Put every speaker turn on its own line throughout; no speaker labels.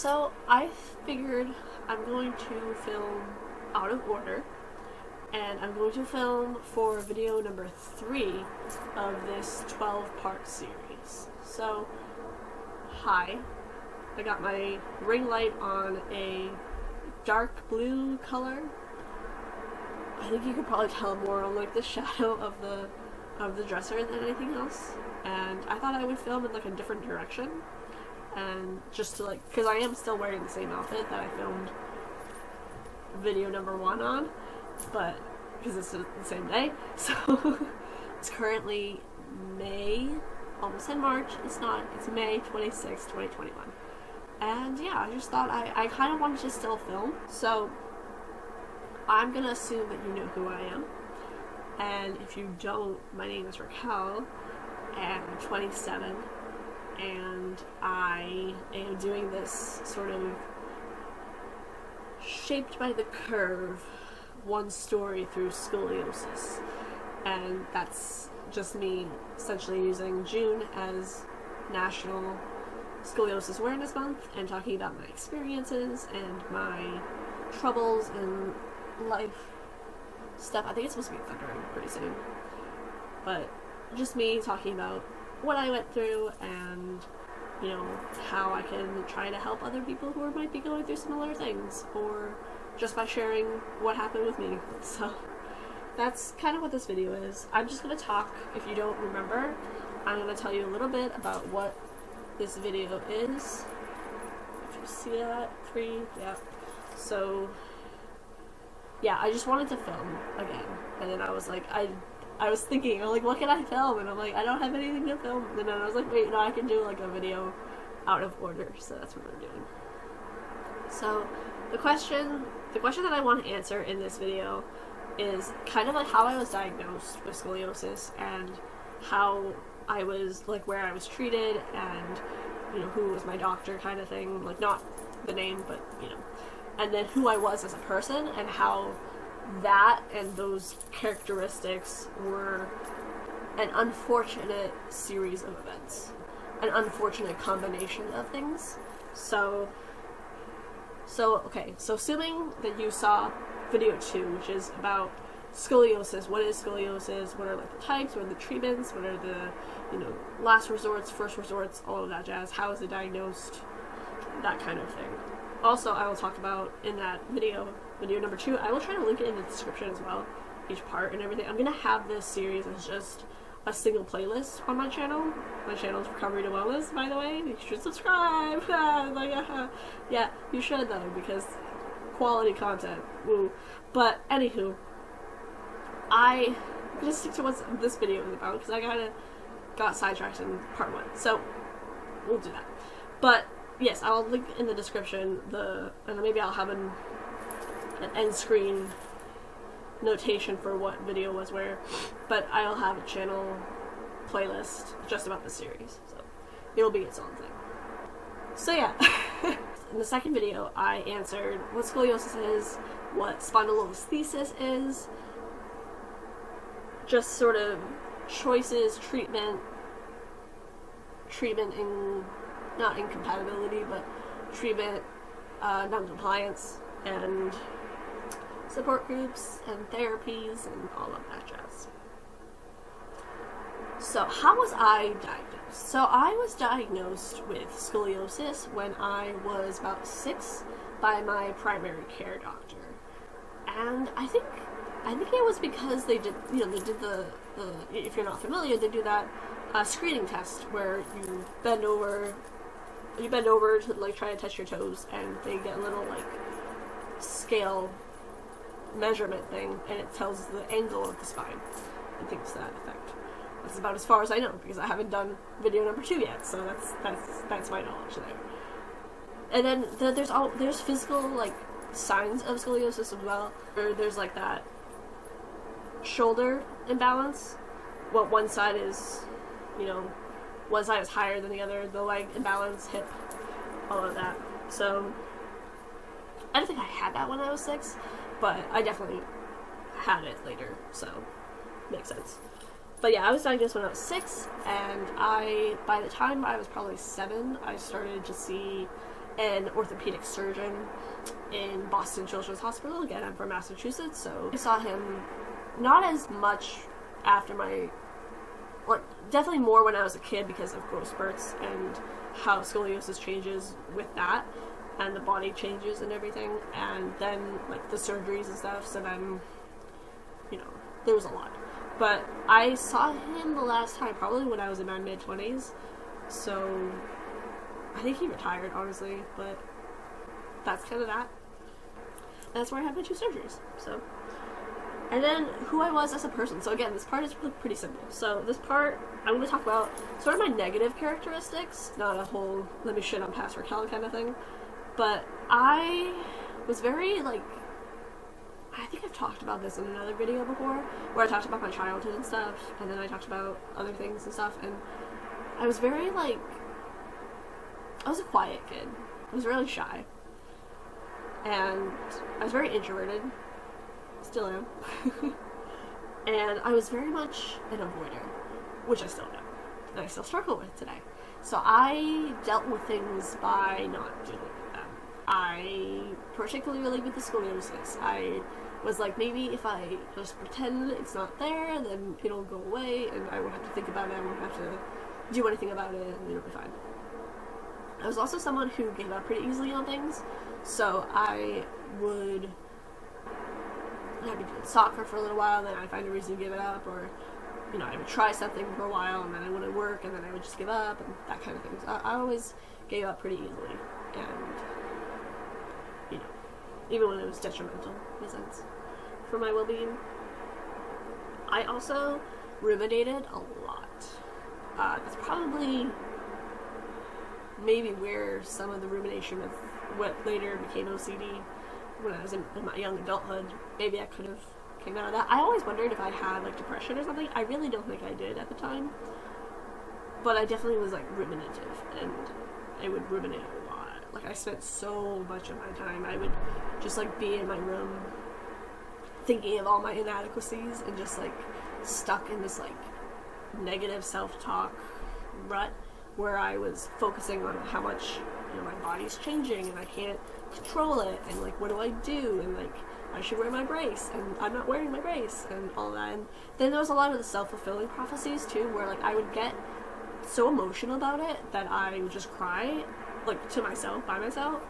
So I figured I'm going to film out of order, and I'm going to film for video number 3 of this 12-part series. So, hi. I got my ring light on a dark blue color. I think you could probably tell more on like the shadow of the dresser than anything else. And I thought I would film in like a different direction. And just to like, because I am still wearing the same outfit that I filmed video number 1 on, but because it's the same day. So it's currently May, almost in March. It's not, it's May 26, 2021. And yeah, I just thought I kind of wanted to still film. So I'm gonna assume that you know who I am. And if you don't, my name is Raquel, and I'm 27. And I am doing this sort of shaped by the curve, one story through scoliosis. And that's just me essentially using June as National Scoliosis Awareness Month and talking about my experiences and my troubles in life stuff. I think it's supposed to be thundering pretty soon. But just me talking about what I went through and, you know, how I can try to help other people who might be going through similar things, or just by sharing what happened with me. So that's kind of what this video is. I'm just going to talk. If you don't remember, I'm going to tell you a little bit about what this video is. If you see that, 3, yeah. So yeah, I just wanted to film again, and then I was like, I was thinking, I'm like, what can I film? And I'm like, I don't have anything to film. And then I was like, wait, no, I can do like a video out of order. So that's what I'm doing. So the question that I want to answer in this video is kind of like how I was diagnosed with scoliosis and how I was, like, where I was treated and, you know, who was my doctor kind of thing. Like, not the name, but, you know. And then who I was as a person and how that and those characteristics were an unfortunate series of events, an unfortunate combination of things. So okay, so assuming that you saw video 2, which is about scoliosis, what is scoliosis, what are like the types, what are the treatments, what are the, you know, last resorts, first resorts, all of that jazz, how is it diagnosed, that kind of thing. Also, I will talk about in that video number 2, I will try to link it in the description as well, each part and everything. I'm going to have this series as just a single playlist on my channel. My channel is Recovery to Wellness, by the way. You should subscribe. Yeah, you should though, because quality content. Woo. But anywho, I'm going to stick to what this video is about, because I got sidetracked in part 1. So, we'll do that. But yes, I'll link in the description and maybe I'll have an end screen notation for what video was where, but I'll have a channel playlist just about the series, so it'll be its own thing. So yeah, in the second video I answered what scoliosis is, what spondylolisthesis is, just sort of choices, treatment in, not incompatibility, but treatment, non-compliance, and support groups and therapies and all of that jazz. So how was I diagnosed? So I was diagnosed with scoliosis when I was about 6 by my primary care doctor. And I think it was because they did, you know, they did the if you're not familiar, they do that screening test where you bend over to like try to touch your toes, and they get a little like scale measurement thing, and it tells the angle of the spine and things to that effect. That's about as far as I know, because I haven't done video number 2 yet, so that's my knowledge there. And then there's physical like signs of scoliosis as well. There's like that shoulder imbalance. Well, one side is, you know, one side is higher than the other, the leg imbalance, hip, all of that. So I don't think I had that when I was 6, but I definitely had it later, so makes sense. But yeah, I was diagnosed when I was 6, and by the time I was probably 7, I started to see an orthopedic surgeon in Boston Children's Hospital. Again, I'm from Massachusetts, so I saw him not as much after my, like, definitely more when I was a kid because of growth spurts and how scoliosis changes with that, and the body changes and everything, and then, like, the surgeries and stuff, so then, you know, there was a lot. But I saw him the last time probably when I was in my mid-20s, so I think he retired, honestly, but that's kind of that. And that's where I had my 2 surgeries, so. And then who I was as a person. So again, this part is pretty simple. So this part, I'm going to talk about sort of my negative characteristics, not a whole let me shit on Pastor Cal kind of thing. But I was very, like, I think I've talked about this in another video before, where I talked about my childhood and stuff, and then I talked about other things and stuff, and I was very, like, I was a quiet kid. I was really shy. And I was very introverted. Still am. And I was very much an avoider, which I still am, and I still struggle with today. So I dealt with things by not dealing with them. I particularly with the scoliosis. I was like, maybe if I just pretend it's not there, then it'll go away, and I won't have to think about it, I won't have to do anything about it, and it'll be fine. I was also someone who gave up pretty easily on things, so I'd be doing soccer for a little while, then I'd find a reason to give it up, or, you know, I would try something for a while, and then it wouldn't work, and then I would just give up, and that kind of thing. So I always gave up pretty easily, and, you know, even when it was detrimental, in a sense, for my well-being. I also ruminated a lot. That's probably maybe where some of the rumination of what later became OCD when I was in my young adulthood, maybe I could have came out of that. I always wondered if I had, like, depression or something. I really don't think I did at the time, but I definitely was, like, ruminative, and I would ruminate a lot. Like, I spent so much of my time, I would just, like, be in my room thinking of all my inadequacies and just, like, stuck in this, like, negative self-talk rut where I was focusing on how much, you know, my body's changing and I can't control it, and, like, what do I do, and, like, I should wear my brace, and I'm not wearing my brace, and all that. And then there was a lot of the self-fulfilling prophecies too, where, like, I would get so emotional about it that I would just cry, like, to myself, by myself,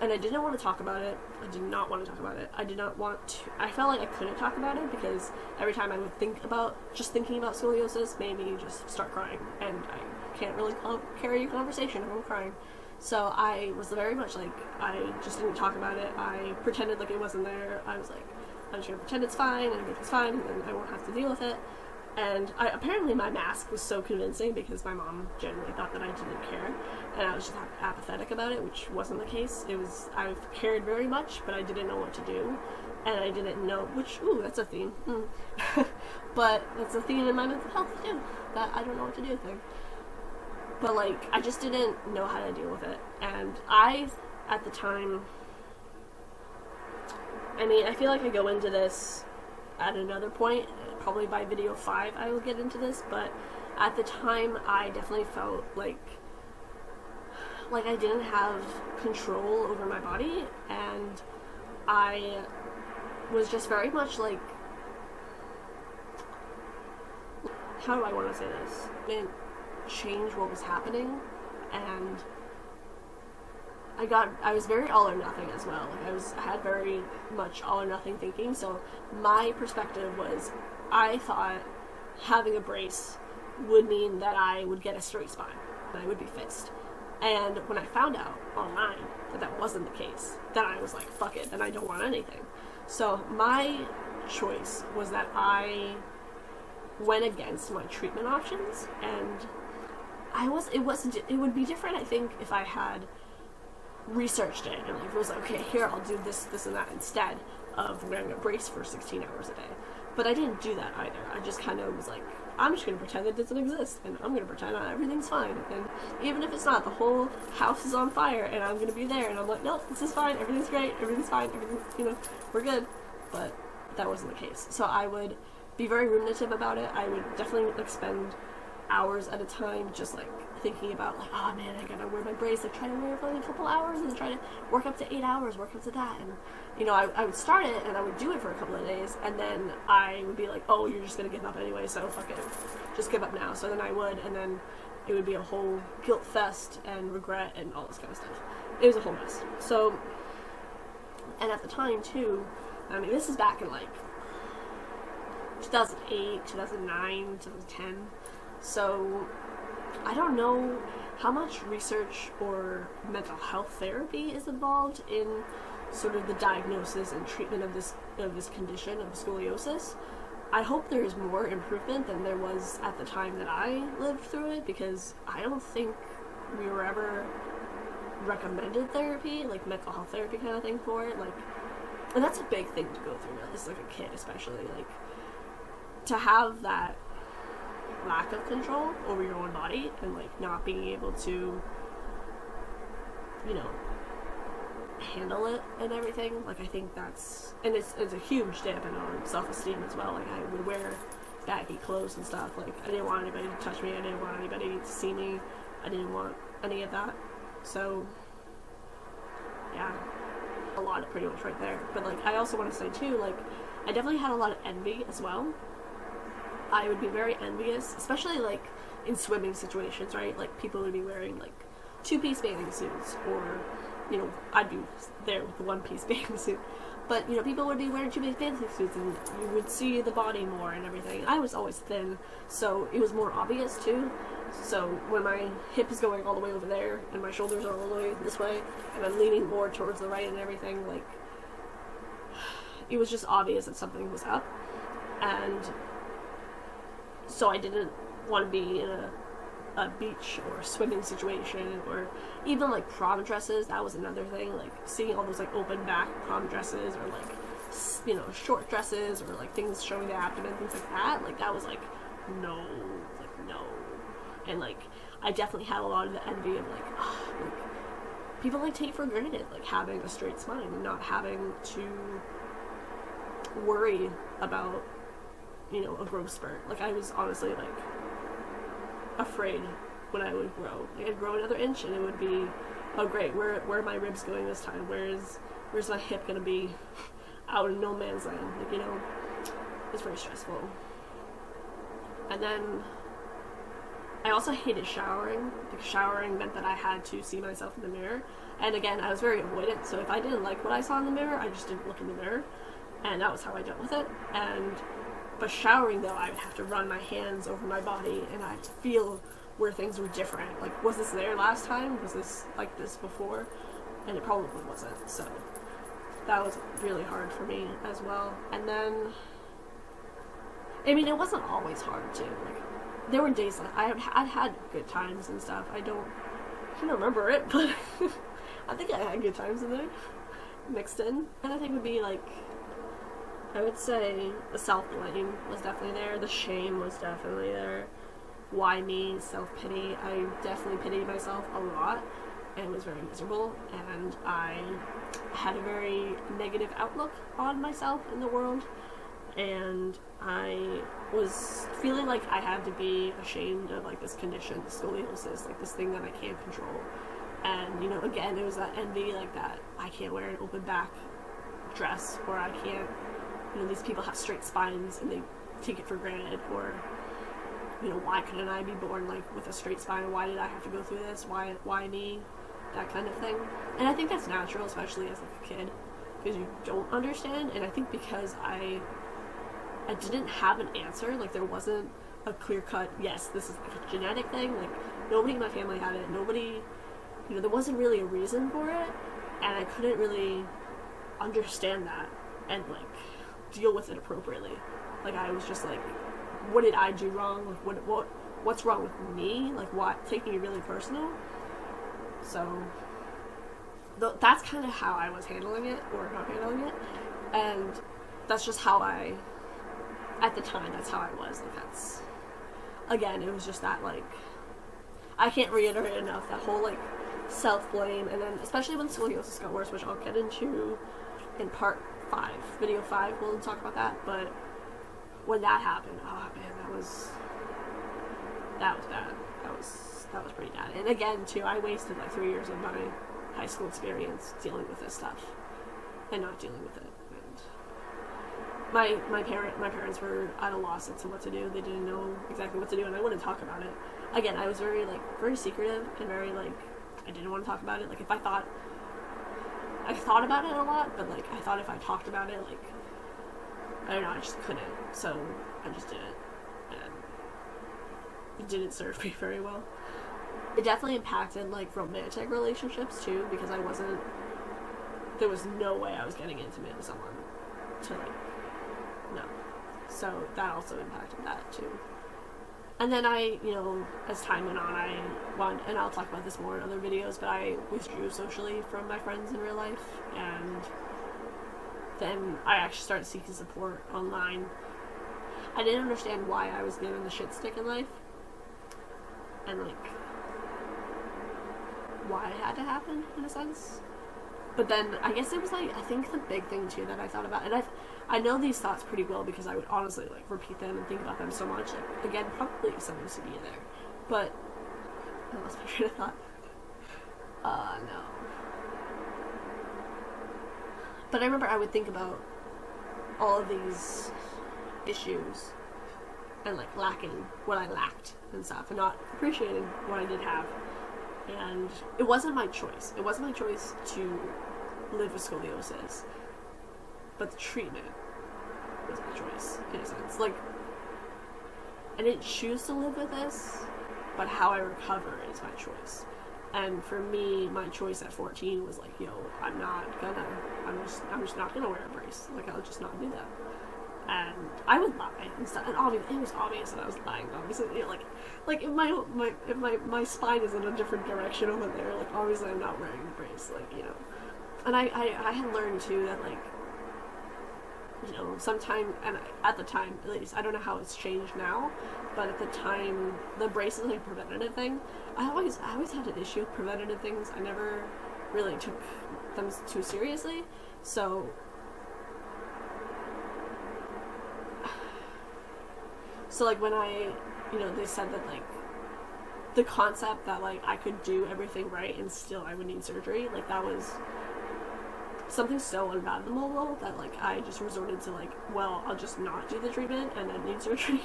and I didn't want to talk about it. I did not want to talk about it. I did not want to. I felt like I couldn't talk about it because every time I would think about, just thinking about scoliosis made me just start crying, and I can't really carry a conversation if I'm crying. So I was very much like, I just didn't talk about it. I pretended like it wasn't there. I was like, I'm just gonna pretend it's fine, and everything's fine, and I won't have to deal with it. And apparently my mask was so convincing because my mom generally thought that I didn't care, and I was just apathetic about it, which wasn't the case. I cared very much, but I didn't know what to do, and I didn't know, that's a theme. But that's a theme in my mental health too, that I don't know what to do thing. But, like, I just didn't know how to deal with it. And at the time, I mean, I feel like I go into this at another point, probably by video 5 I will get into this, but at the time I definitely felt like I didn't have control over my body, and I was just very much like, how do I want to say this? I didn't change what was happening, and I was very all or nothing as well. Like, I had very much all or nothing thinking, so my perspective was, I thought having a brace would mean that I would get a straight spine, and I would be fixed. And when I found out online that that wasn't the case, then I was like, fuck it, then I don't want anything. So my choice was that I went against my treatment options, and it would be different, I think, if I had researched it and, like, it was like, okay, here, I'll do this, and that instead of wearing a brace for 16 hours a day. But I didn't do that either. I just kind of was like, I'm just going to pretend it doesn't exist, and I'm going to pretend everything's fine. And even if it's not, the whole house is on fire, and I'm going to be there, and I'm like, nope, this is fine, everything's great, everything's fine, we're good. But that wasn't the case. So I would be very ruminative about it. I would definitely, like, spend hours at a time, just like thinking about like, oh man, I gotta wear my brace, like try to wear it for like a couple hours and try to work up to 8 hours, work up to that. And you know, I would start it and I would do it for a couple of days, and then I would be like, oh, you're just gonna give up anyway, so fuck it, just give up now. So then I would, and then it would be a whole guilt fest and regret and all this kind of stuff. It was a whole mess. So, and at the time too, I mean, this is back in like 2008, 2009, 2010. So I don't know how much research or mental health therapy is involved in sort of the diagnosis and treatment of this condition of scoliosis. I hope there is more improvement than there was at the time that I lived through it, because I don't think we were ever recommended therapy, like mental health therapy kind of thing for it. Like, and that's a big thing to go through as like a kid, especially, like to have that lack of control over your own body and like not being able to, you know, handle it and everything. Like I think that's, and it's a huge dampen on self-esteem as well. Like I would wear baggy clothes and stuff. Like I didn't want anybody to touch me, I didn't want anybody to see me, I didn't want any of that. So yeah, a lot of pretty much right there. But like I also want to say too, like I definitely had a lot of envy as well. I would be very envious, especially like in swimming situations, right? Like people would be wearing like 2-piece bathing suits, or you know, I'd be there with the 1-piece bathing suit. But you know, people would be wearing 2-piece bathing suits, and you would see the body more and everything. I was always thin, so it was more obvious too. So when my hip is going all the way over there, and my shoulders are all the way this way, and I'm leaning more towards the right and everything, like it was just obvious that something was up. And so I didn't want to be in a beach or a swimming situation, or even like prom dresses. That was another thing, like seeing all those like open back prom dresses, or like, you know, short dresses, or like things showing the abdomen, things like that. Like that was like, no, like no. And like I definitely had a lot of the envy of like, like people like take for granted like having a straight spine and not having to worry about, you know, a growth spurt. Like I was honestly like afraid when I would grow. Like I'd grow another inch and it would be, oh great, where are my ribs going this time? Where's my hip gonna be? Out in no man's land. Like, you know, it's very stressful. And then I also hated showering, because showering meant that I had to see myself in the mirror. And again, I was very avoidant, so if I didn't like what I saw in the mirror, I just didn't look in the mirror. And that was how I dealt with it. But showering though, I would have to run my hands over my body, and I'd feel where things were different. Like, was this there last time? Was this like this before? And it probably wasn't. So that was really hard for me as well. And then, I mean, it wasn't always hard too. Like, there were days that I've had good times and stuff. I don't remember it, but I think I had good times in there mixed in. And I think would be like, I would say the self-blame was definitely there. The shame was definitely there. Why me? Self-pity. I definitely pitied myself a lot and was very miserable. And I had a very negative outlook on myself in the world. And I was feeling like I had to be ashamed of like this condition, scoliosis, like this thing that I can't control. And, you know, again, it was that envy, like that I can't wear an open back dress, or I can't, you know, these people have straight spines and they take it for granted, or, you know, why couldn't I be born like with a straight spine? Why did I have to go through this? Why me? That kind of thing. And I think that's natural, especially as like a kid, because you don't understand. And I think because I didn't have an answer, like there wasn't a clear-cut, yes, this is like a genetic thing, like nobody in my family had it, nobody, you know, there wasn't really a reason for it, and I couldn't really understand that and like deal with it appropriately. Like I was just like, what did I do wrong? Like what's wrong with me? Like what, taking it really personal. So that's kind of how I was handling it, or not handling it, and that's just how at the time, that's how I was. Like that's, again, it was just that, like, I can't reiterate enough, that whole like self-blame. And then especially when scoliosis got worse, which I'll get into in part 5, video 5, we'll talk about that. But when that happened, oh man, that was bad. That was pretty bad. And again, too, I wasted like 3 years of my high school experience dealing with this stuff and not dealing with it. And my parents were at a loss as to what to do. They didn't know exactly what to do, and I wouldn't talk about it. Again, I was very secretive and very I didn't want to talk about it. Like, if I thought about it a lot, but like I thought if I talked about it, like, I don't know, I just couldn't. So I just did it, and it didn't serve me very well. It definitely impacted like romantic relationships too, because there was no way I was getting intimate with someone no. So that also impacted that too. And then I, as time went on, and I'll talk about this more in other videos, but I withdrew socially from my friends in real life, and then I actually started seeking support online. I didn't understand why I was given the shit stick in life, and why it had to happen, in a sense. But then, I guess it was I think the big thing too that I thought about, and I know these thoughts pretty well because I would honestly repeat them and think about them so much. Again, probably some OCD there, but I lost my train of thought. No. But I remember I would think about all of these issues and lacking what I lacked and stuff, and not appreciating what I did have. And it wasn't my choice. It wasn't my choice to live with scoliosis, but the treatment was my choice, in a sense. I didn't choose to live with this, but how I recover is my choice. And for me, my choice at 14 was I'm just not gonna wear a brace. I'll just not do that. And I would lie and stuff, and it was obvious that I was lying. Obviously, if my spine is in a different direction over there, obviously I'm not wearing the brace, And I had learned too that sometime, and at the time at least, I don't know how it's changed now, but at the time the brace is a preventative thing. I always had an issue with preventative things. I never really took them too seriously, so. So when they said that the concept that I could do everything right and still I would need surgery, that was something so unfathomable that I just resorted to well, I'll just not do the treatment and then need surgery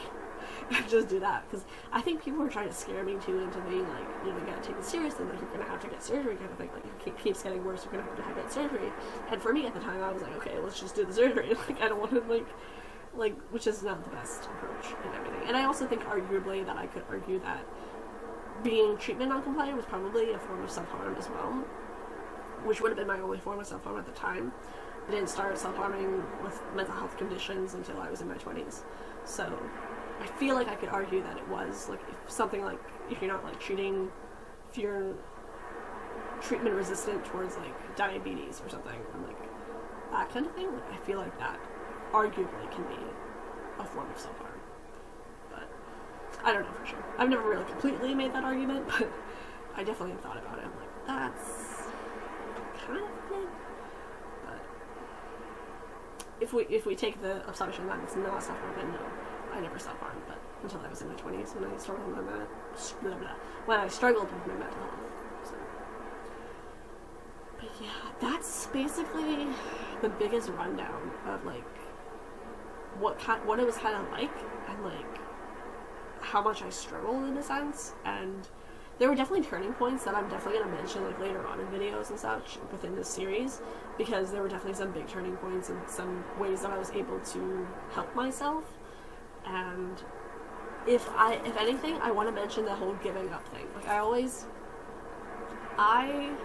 and just do that, because I think people were trying to scare me too into being you gotta take it seriously, you're gonna have to get surgery kind of thing, it keeps getting worse, you're gonna have to get surgery. And for me at the time I was okay, let's just do the surgery. I don't want to which is not the best approach and everything. And I also think arguably that I could argue that being treatment non-compliant was probably a form of self-harm as well, which would have been my only form of self-harm at the time. I didn't start self-harming with mental health conditions until I was in my 20s. So I feel I could argue that it was if something if you're not treating, if you're treatment resistant towards diabetes or something, or that kind of thing, I feel that arguably can be a form of self-harm. But I don't know for sure. I've never really completely made that argument, but I definitely have thought about it. I'm that's kind of a thing. But if we take the assumption that it's not self-harm, then no, I never self-harmed, but until I was in my 20s when I struggled with my mental health. So. But yeah, that's basically the biggest rundown of what it was kind of like, and how much I struggled in a sense. And there were definitely turning points that I'm definitely going to mention later on in videos and such within this series, because there were definitely some big turning points and some ways that I was able to help myself. And if anything, I want to mention the whole giving up thing. I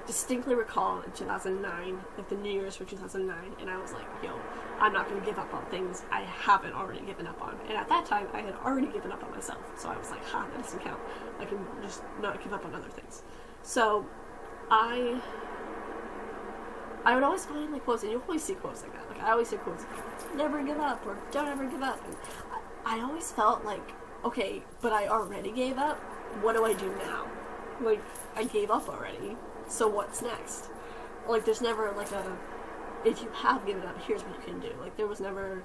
distinctly recall in 2009, the New Year's for 2009, and I was yo, I'm not going to give up on things I haven't already given up on. And at that time, I had already given up on myself, so I was that doesn't count. I can just not give up on other things. So I would always find quotes, and you'll always see quotes like that. I always see quotes, never give up, or don't ever give up. And I always felt okay, but I already gave up. What do I do now? I gave up already. So what's next? There's never if you have given up, here's what you can do. There was never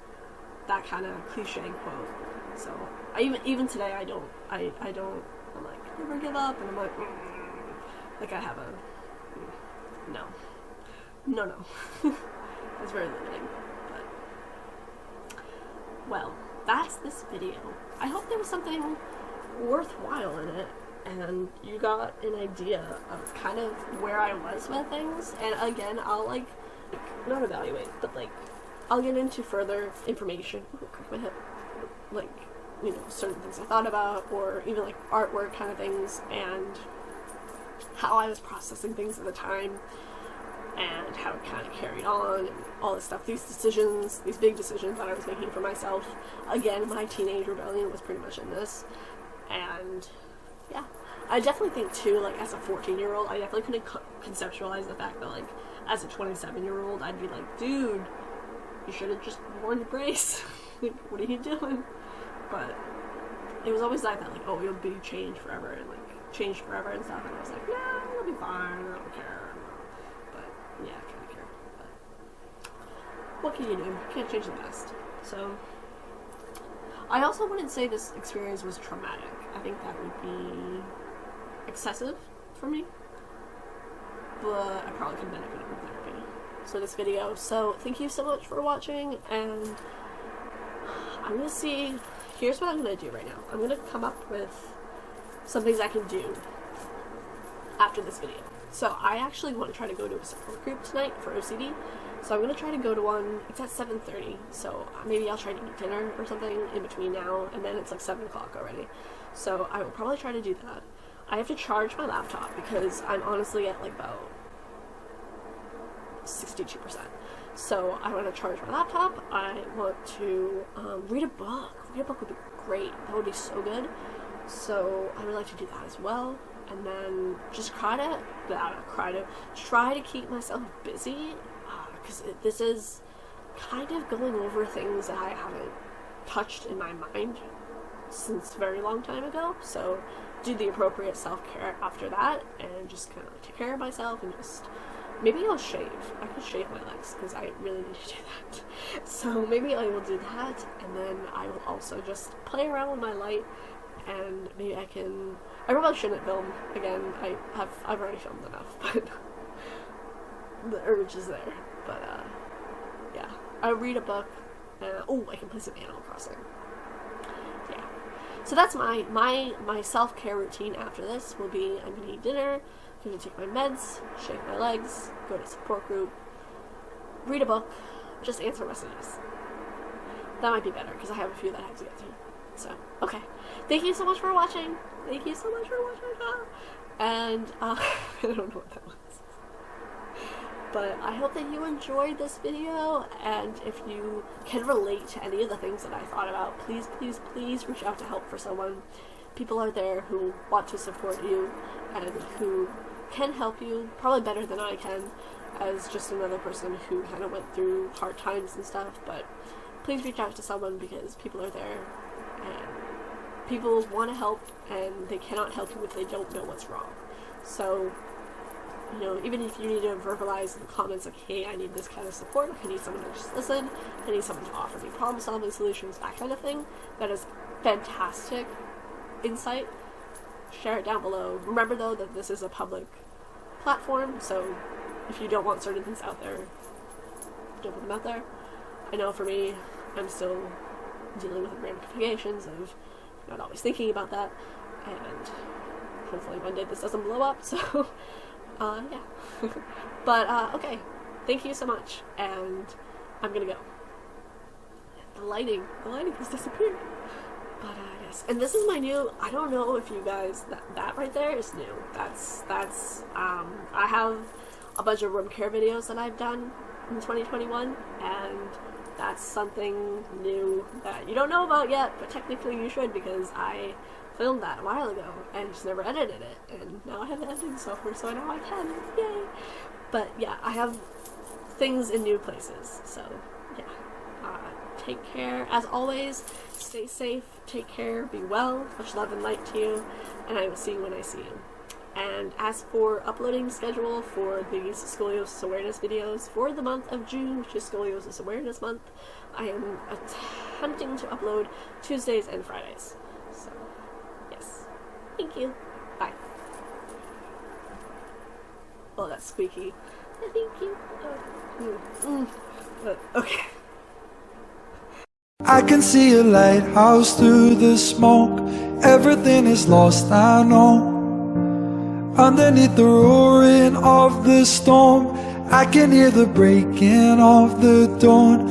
that kind of cliche quote. So even today I don't I'm like, never give up, and I'm like I have a no. It's very limiting. But well, that's this video. I hope there was something worthwhile in it, and you got an idea of kind of where I was with things. And again, I'll like not evaluate, but like I'll get into further information. Ooh, crack my hip. Like, you know, certain things I thought about, or even like artwork kind of things, and how I was processing things at the time, and how it kind of carried on, and all this stuff. These decisions, these big decisions that I was making for myself. Again, my teenage rebellion was pretty much in this. And yeah, I definitely think too, like as a 14-year-old, I definitely couldn't conceptualize the fact that like as a 27-year-old, I'd be like, dude, you should have just worn the brace. Like, what are you doing? But it was always like that, like, oh, you'll be changed forever, and like changed forever and stuff. And I was like, no, it'll be fine. I don't care. But yeah, I kind of care. But what can you do? You can't change the past. So I also wouldn't say this experience was traumatic. I think that would be excessive for me, but I probably could benefit from therapy. So this video. So thank you so much for watching, and I'm gonna see. Here's what I'm gonna do right now. I'm gonna come up with some things I can do after this video. So I actually want to try to go to a support group tonight for OCD. So I'm going to try to go to one. It's at 7:30, so maybe I'll try to eat dinner or something in between now, and then it's like 7 o'clock already. So I will probably try to do that. I have to charge my laptop because I'm honestly at like about 62%. So I want to charge my laptop. I want to read a book. Read a book would be great. That would be so good. So I would like to do that as well. And then just try to keep myself busy, because this is kind of going over things that I haven't touched in my mind since a very long time ago. So do the appropriate self-care after that, and just kind of like take care of myself, and just maybe I'll shave. I could shave my legs because I really need to do that. So maybe I will do that, and then I will also just play around with my light, and maybe I probably shouldn't film again. I've already filmed enough, but the urge is there. But yeah, I'll read a book. I can play some Animal Crossing. Yeah. So that's my self-care routine after this will be, I'm gonna eat dinner, I'm gonna take my meds, shave my legs, go to a support group, read a book, just answer messages. That might be better because I have a few that I have to get to. So, okay. Thank you so much for watching. Thank you so much for watching. And, I don't know what that was. But I hope that you enjoyed this video, and if you can relate to any of the things that I thought about, please, please, please reach out to help for someone. People are there who want to support you, and who can help you, probably better than I can, as just another person who kind of went through hard times and stuff. But please reach out to someone, because people are there, and people want to help, and they cannot help you if they don't know what's wrong. So, you know, even if you need to verbalize in the comments, like, hey, I need this kind of support, I need someone to just listen, I need someone to offer me problem-solving solutions, that kind of thing, that is fantastic insight. Share it down below. Remember, though, that this is a public platform, so if you don't want certain things out there, don't put them out there. I know for me, I'm still dealing with the ramifications of not always thinking about that, and hopefully one day this doesn't blow up, so yeah. But okay, thank you so much, and I'm gonna go. The lighting has disappeared. But yes, and this is my new, I don't know if you guys, that right there is new. That's I have a bunch of room care videos that I've done in 2021, and that's something new that you don't know about yet, but technically you should, because I filmed that a while ago and just never edited it, and now I have the editing software, so now I can. Yay! But yeah, I have things in new places, so yeah. Take care. As always, stay safe, take care, be well, much love and light to you, and I will see you when I see you. And as for uploading schedule for these scoliosis awareness videos for the month of June, which is Scoliosis Awareness Month, I am attempting to upload Tuesdays and Fridays. So, yes. Thank you. Bye. Oh, that's squeaky. Thank you. Okay.
I can see a lighthouse through the smoke. Everything is lost, I know. Underneath the roaring of the storm, I can hear the breaking of the dawn.